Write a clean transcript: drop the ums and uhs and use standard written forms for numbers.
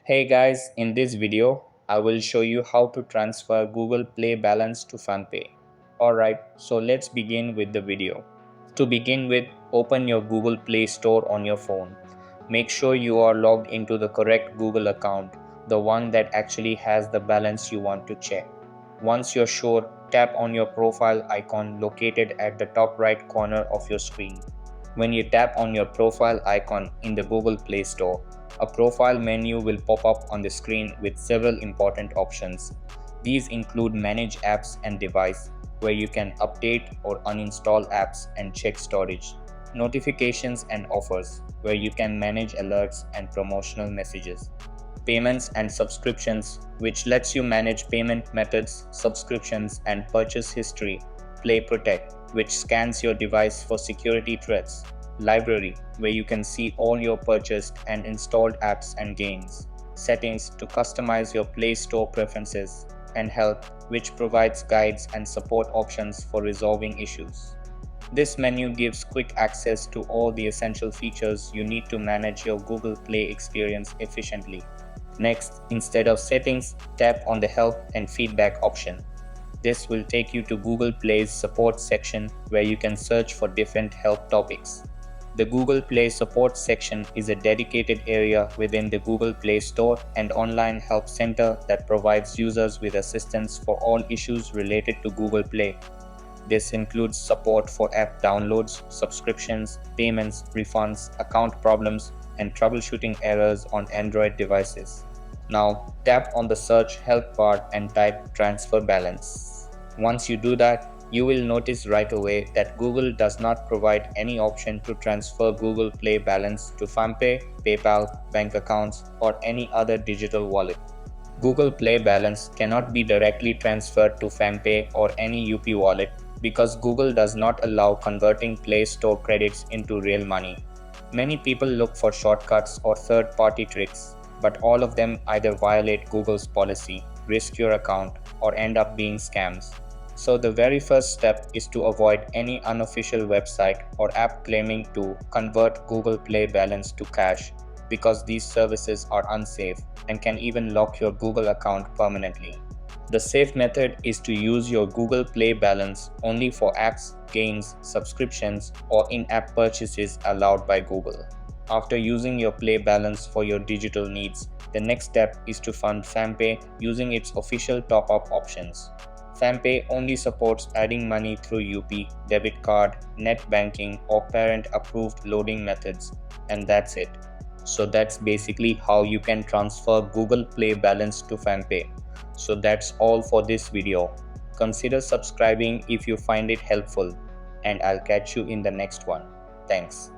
Hey guys, in this video, I will show you how to transfer Google Play balance to Fampay. Alright, so let's begin with the video. To begin with, open your Google Play Store on your phone. Make sure you are logged into the correct Google account, the one that actually has the balance you want to check. Once you're sure, tap on your profile icon located at the top right corner of your screen. When you tap on your profile icon in the Google Play Store, a profile menu will pop up on the screen with several important options. These include Manage Apps and Device, where you can update or uninstall apps and check storage. Notifications and Offers, where you can manage alerts and promotional messages. Payments and Subscriptions, which lets you manage payment methods, subscriptions, and purchase history. Play Protect, which scans your device for security threats. Library, where you can see all your purchased and installed apps and games. Settings to customize your Play Store preferences. And Help, which provides guides and support options for resolving issues. This menu gives quick access to all the essential features you need to manage your Google Play experience efficiently. Next, instead of Settings, tap on the Help and Feedback option. This will take you to Google Play's support section where you can search for different help topics. The Google Play support section is a dedicated area within the Google Play Store and online help center that provides users with assistance for all issues related to Google Play. This includes support for app downloads, subscriptions, payments, refunds, account problems, and troubleshooting errors on Android devices. Now, tap on the Search Help bar and type Transfer Balance. Once you do that, you will notice right away that Google does not provide any option to transfer Google Play balance to Fampay, PayPal, bank accounts, or any other digital wallet. Google Play balance cannot be directly transferred to Fampay or any UP wallet because Google does not allow converting Play Store credits into real money. Many people look for shortcuts or third-party tricks, but all of them either violate Google's policy, risk your account, or end up being scams. So the very first step is to avoid any unofficial website or app claiming to convert Google Play balance to cash because these services are unsafe and can even lock your Google account permanently. The safe method is to use your Google Play balance only for apps, games, subscriptions, or in-app purchases allowed by Google. After using your Play balance for your digital needs, the next step is to fund Fampay using its official top-up options. Fampay only supports adding money through UP, debit card, net banking, or parent-approved loading methods, and that's it. So that's basically how you can transfer Google Play balance to Fampay. So that's all for this video. Consider subscribing if you find it helpful, and I'll catch you in the next one. Thanks.